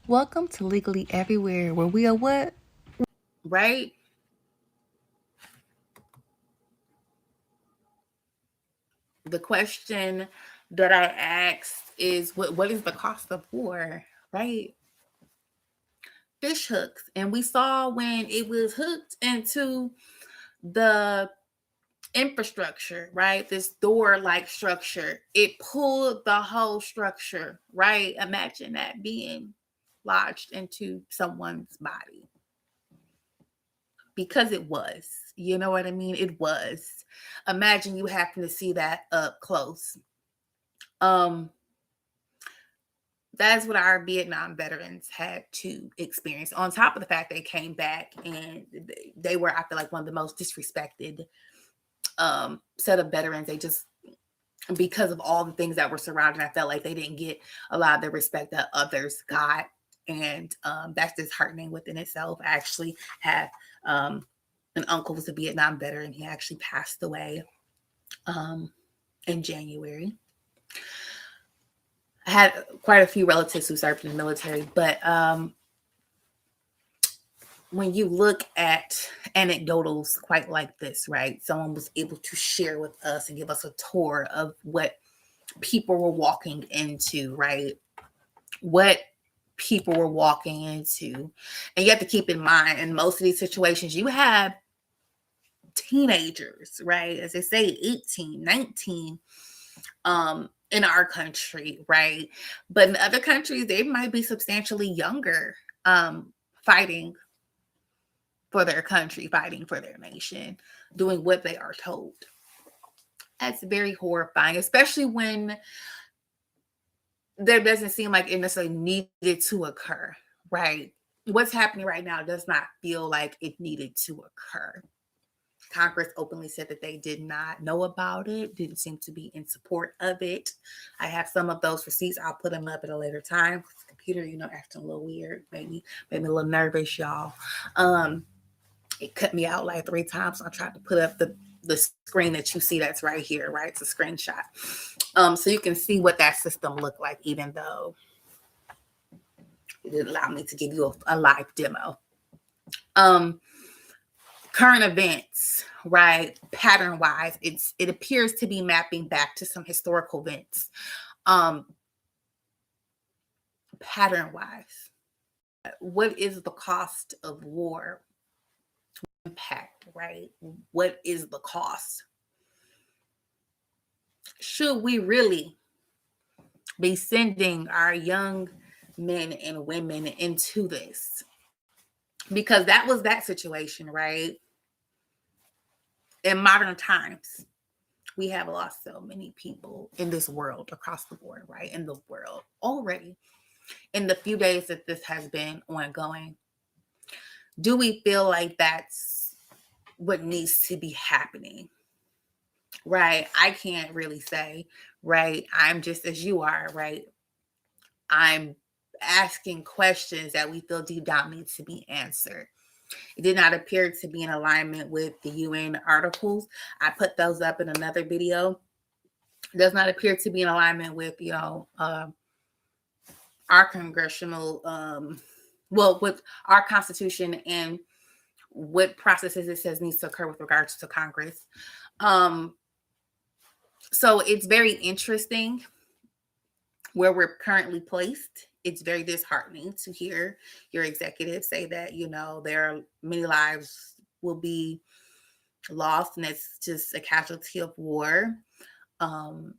Welcome to Legally Everywhere, where we are what? Right? The question that I asked is what is the cost of war, right? Fish hooks. And we saw when it was hooked into the infrastructure, right? This door like structure, it pulled the whole structure, right? Imagine that being lodged into someone's body because it was, you know what I mean? It was. Imagine you happen to see that up close. Um, That's what our Vietnam veterans had to experience. On top of the fact they came back and they were, I feel like, one of the most disrespected set of veterans. They just, because of all the things that were surrounding, I felt like they didn't get a lot of the respect that others got. And that's disheartening within itself. I actually have an uncle who's a Vietnam veteran. He actually passed away in January. I had quite a few relatives who served in the military, but when you look at anecdotals quite like this, right? Someone was able to share with us and give us a tour of what people were walking into, right? What people were walking into. And you have to keep in mind, in most of these situations, you have teenagers, right? As they say, 18, 19, in our country, right? But in other countries, they might be substantially younger, fighting for their country, fighting for their nation, doing what they are told. That's very horrifying, especially when there doesn't seem like it necessarily needed to occur, right? What's happening right now does not feel like it needed to occur. Congress openly said that they did not know about it, didn't seem to be in support of it. I have some of those receipts. I'll put them up at a later time. The computer, acting a little weird, made me a little nervous, y'all. It cut me out like 3 times. So I tried to put up the screen that you see that's right here, right? It's a screenshot. So you can see what that system looked like, even though it didn't allow me to give you a live demo. Current events, right? Pattern wise, it appears to be mapping back to some historical events. Pattern wise, what is the cost of war? Impact, right? What is the cost? Should we really be sending our young men and women into this? Because that was that situation, right? In modern times, we have lost so many people in this world across the board, right? In the world already. In the few days that this has been ongoing, do we feel like that's what needs to be happening? Right? I can't really say, right? I'm just as you are, right? I'm asking questions that we feel deep down need to be answered. It did not appear to be in alignment with the UN articles. I put those up in another video. It does not appear to be in alignment with, our congressional, with our constitution and what processes it says needs to occur with regards to Congress. So it's very interesting where we're currently placed. It's very disheartening to hear your executives say that, there are many lives will be lost and it's just a casualty of war. And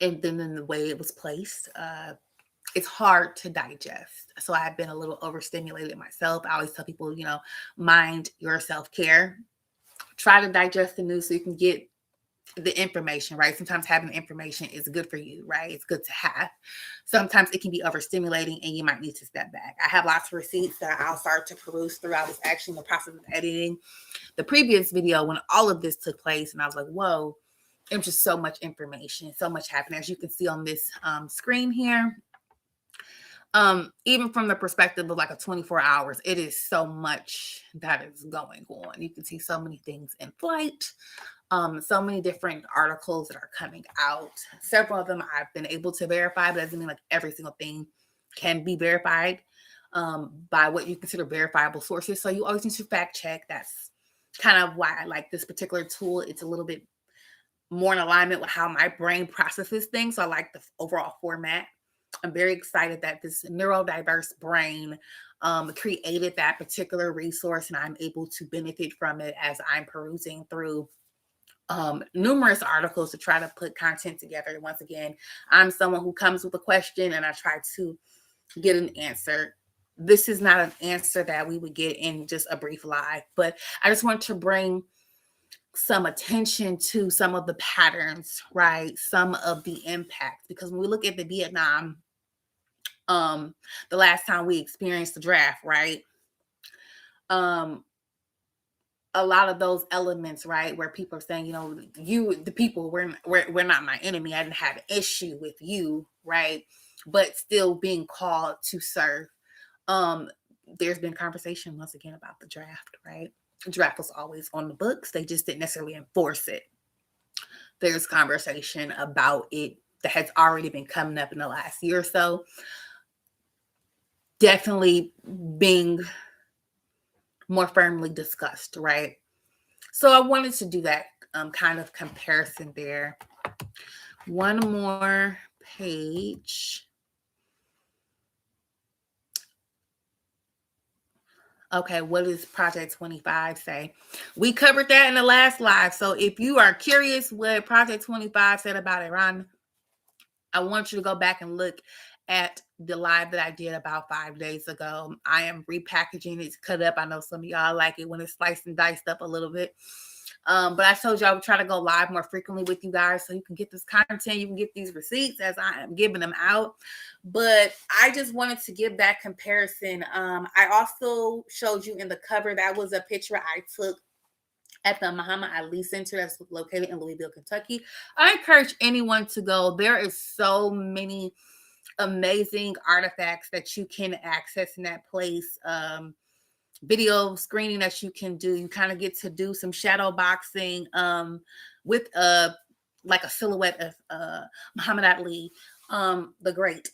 then in the way it was placed, it's hard to digest. So I've been a little overstimulated myself. I always tell people, mind your self-care. Try to digest the news so you can get the information, right? Sometimes having information is good for you, right? It's good to have. Sometimes it can be overstimulating and you might need to step back. I have lots of receipts that I'll start to peruse throughout. This actually in the process of editing the previous video when all of this took place. And I was like, whoa, it was just so much information, so much happening. As you can see on this screen here, even from the perspective of like a 24 hours, it is so much that is going on. You can see so many things in flight. So many different articles that are coming out. Several of them I've been able to verify, but it doesn't mean like every single thing can be verified by what you consider verifiable sources. So you always need to fact check. That's kind of why I like this particular tool. It's a little bit more in alignment with how my brain processes things. So I like the overall format. I'm very excited that this neurodiverse brain created that particular resource, and I'm able to benefit from it as I'm perusing through numerous articles to try to put content together. Once again, I'm someone who comes with a question and I try to get an answer. This is not an answer that we would get in just a brief live, but I just want to bring some attention to some of the patterns, right? Some of the impacts, because when we look at the Vietnam, the last time we experienced the draft, right? A lot of those elements, right, where people are saying, you, the people, we're not my enemy. I didn't have an issue with you, right? But still being called to serve. There's been conversation once again about the draft, right? The draft was always on the books. They just didn't necessarily enforce it. There's conversation about it that has already been coming up in the last year or so. Definitely being more firmly discussed, right? So I wanted to do that kind of comparison there. One more page. Okay, what does Project 25 say? We covered that in the last live. So if you are curious what Project 25 said about Iran, I want you to go back and look at the live that I did about 5 days ago. I am repackaging it, cut up. I know some of y'all like it when it's sliced and diced up a little bit. But I told you I would try to go live more frequently with you guys so you can get this content, you can get these receipts as I am giving them out. But I just wanted to give that comparison. I also showed you in the cover, that was a picture I took at the Muhammad Ali Center that's located in Louisville, Kentucky. I encourage anyone to go. There is so many amazing artifacts that you can access in that place. Video screening that you can do. You kind of get to do some shadow boxing with like a silhouette of Muhammad Ali, the great.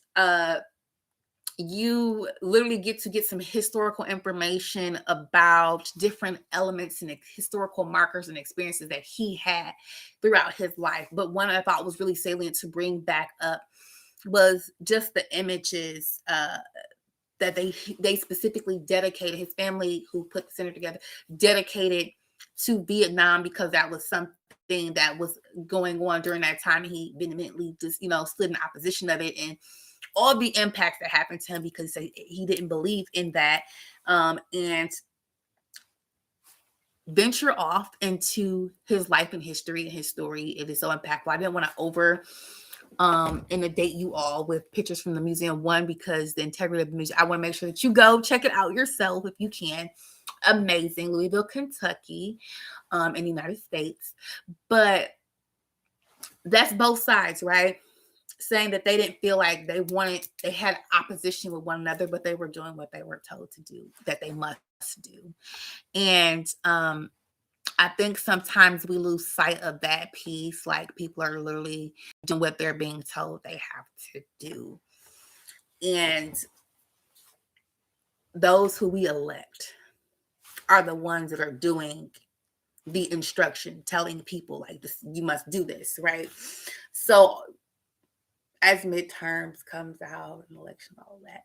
You literally get to get some historical information about different elements and historical markers and experiences that he had throughout his life. But one I thought was really salient to bring back up was just the images that they specifically dedicated, his family who put the center together, dedicated to Vietnam, because that was something that was going on during that time. He vehemently just, stood in opposition of it, and all the impacts that happened to him because he didn't believe in that, and venture off into his life and history and his story. It is so impactful. I didn't want to inundate you all with pictures from the museum. One, because the integrity of the museum, I want to make sure that you go check it out yourself if you can. Amazing. Louisville, Kentucky, in the United States. But that's both sides, right? Saying that they didn't feel like they had opposition with one another, but they were doing what they were told to do, that they must do. And I think sometimes we lose sight of that piece. Like, people are literally doing what they're being told they have to do. And those who we elect are the ones that are doing the instruction, telling people like this, you must do this, right? So as midterms comes out and election, all that,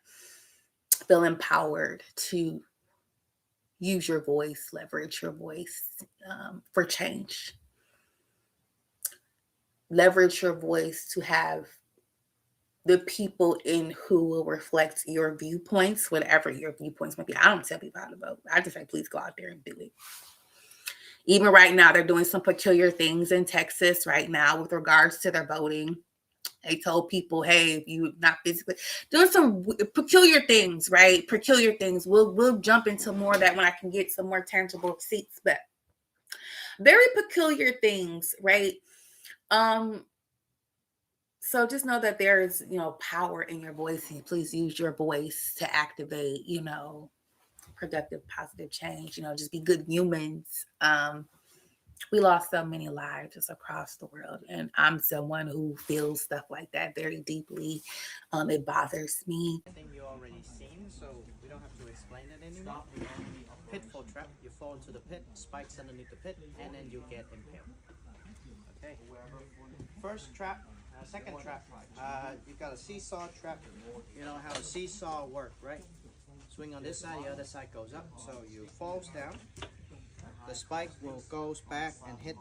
feel empowered to use your voice, leverage your voice for change. Leverage your voice to have the people in who will reflect your viewpoints, whatever your viewpoints might be. I don't tell people how to vote. I just say, please go out there and do it. Even right now, they're doing some peculiar things in Texas right now with regards to their voting. They told people, hey, if you're not physically doing some peculiar things, right? Peculiar things. We'll jump into more of that when I can get some more tangible receipts, but very peculiar things, right? So just know that there is, power in your voice, and please use your voice to activate, productive, positive change. Just be good humans. We lost so many lives just across the world, and I'm someone who feels stuff like that very deeply. It bothers me. I think you already seen, so we don't have to explain it anymore. Pitfall trap, you fall into the pit, spikes underneath the pit, and then you get impaled. Okay. First trap, second trap, you got a seesaw trap. You know how a seesaw work, right? Swing on this side, the other side goes up, so you falls down. The spike will goes back and hit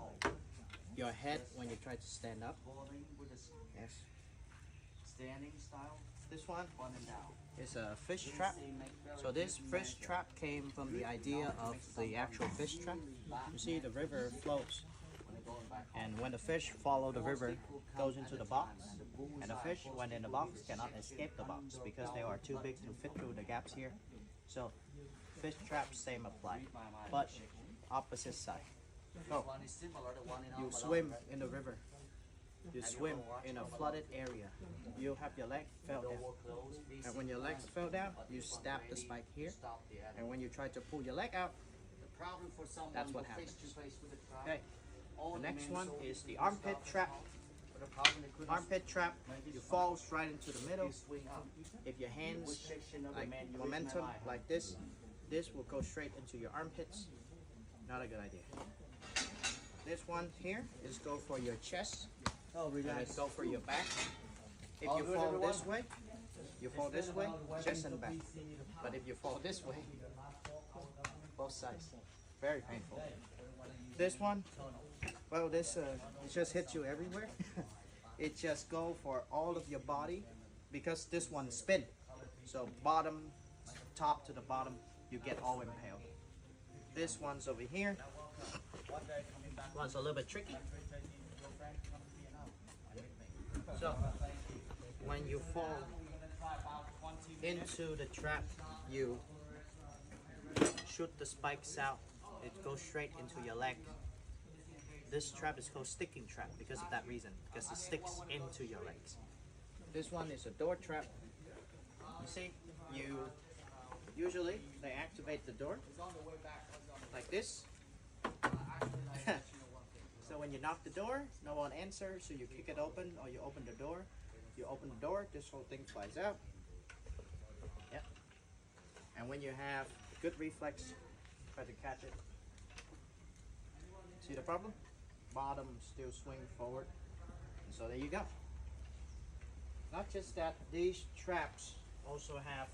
your head when you try to stand up. Yes. Standing style. This one is a fish trap. So this fish trap came from the idea of the actual fish trap. You see the river flows, and when the fish follow the river, goes into the box, and the fish when in the box cannot escape the box because they are too big to fit through the gaps here. So fish trap same apply, but opposite side. So you swim in the river. You swim in a flooded area. You have your leg fell down. And when your legs fell down, you stab the spike here. And when you try to pull your leg out, that's what happens. Okay. The next one is the armpit trap. Armpit trap, you fall right into the middle. If your hands like momentum like this will go straight into your armpits. Not a good idea. This one here is go for your chest. Let's go for your back. If you fall this way, chest and back. But if you fall this way, both sides. Very painful. This one, well, this it just hits you everywhere. It just go for all of your body because this one spin. So bottom, top to the bottom, you get all impaled. This one's over here. One's a little bit tricky. So when you fall into the trap, you shoot the spikes out. It goes straight into your leg. This trap is called sticking trap because of that reason, because it sticks into your legs. This one is a door trap. You see, usually they activate the door like this. So when you knock the door, no one answers, so you kick it open or you open the door. You open the door, this whole thing flies out. Yep. And when you have a good reflex, try to catch it. See the problem? Bottom still swing forward. And so there you go. Not just that, these traps also have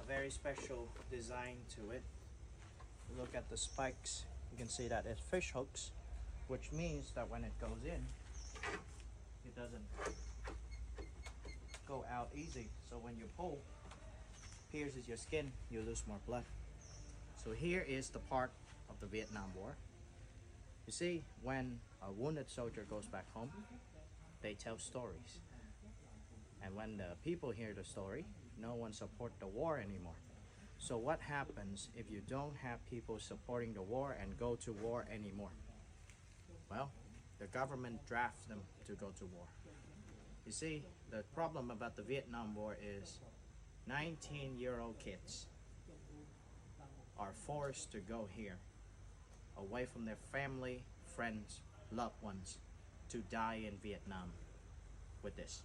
a very special design to it. Look at the spikes. You can see that it's fish hooks, which means that when it goes in, it doesn't go out easy. So when you pull, pierces your skin, you lose more blood. So here is the part of the Vietnam War. You see, when a wounded soldier goes back home, they tell stories. And when the people hear the story, no one supports the war anymore. So what happens if you don't have people supporting the war and go to war anymore? Well, the government drafts them to go to war. You see, the problem about the Vietnam War is 19-year-old kids are forced to go here, away from their family, friends, loved ones, to die in Vietnam with this.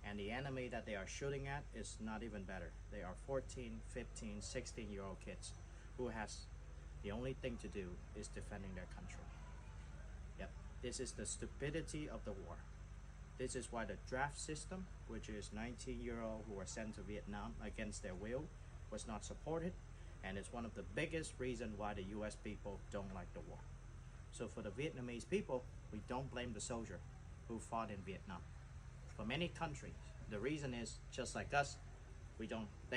And the enemy that they are shooting at is not even better. They are 14, 15, 16-year-old kids who has the only thing to do is defending their country. Yep, this is the stupidity of the war. This is why the draft system, which is 19-year-old who are sent to Vietnam against their will, was not supported. And it's one of the biggest reasons why the US people don't like the war. So for the Vietnamese people, we don't blame the soldier who fought in Vietnam. For many countries, the reason is just like us, they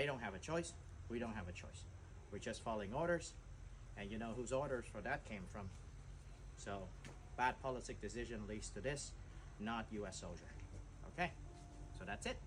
don't have a choice, we don't have a choice. We're just following orders, and you know whose orders for that came from. So bad politic decision leads to this, not US soldier. Okay, so that's it.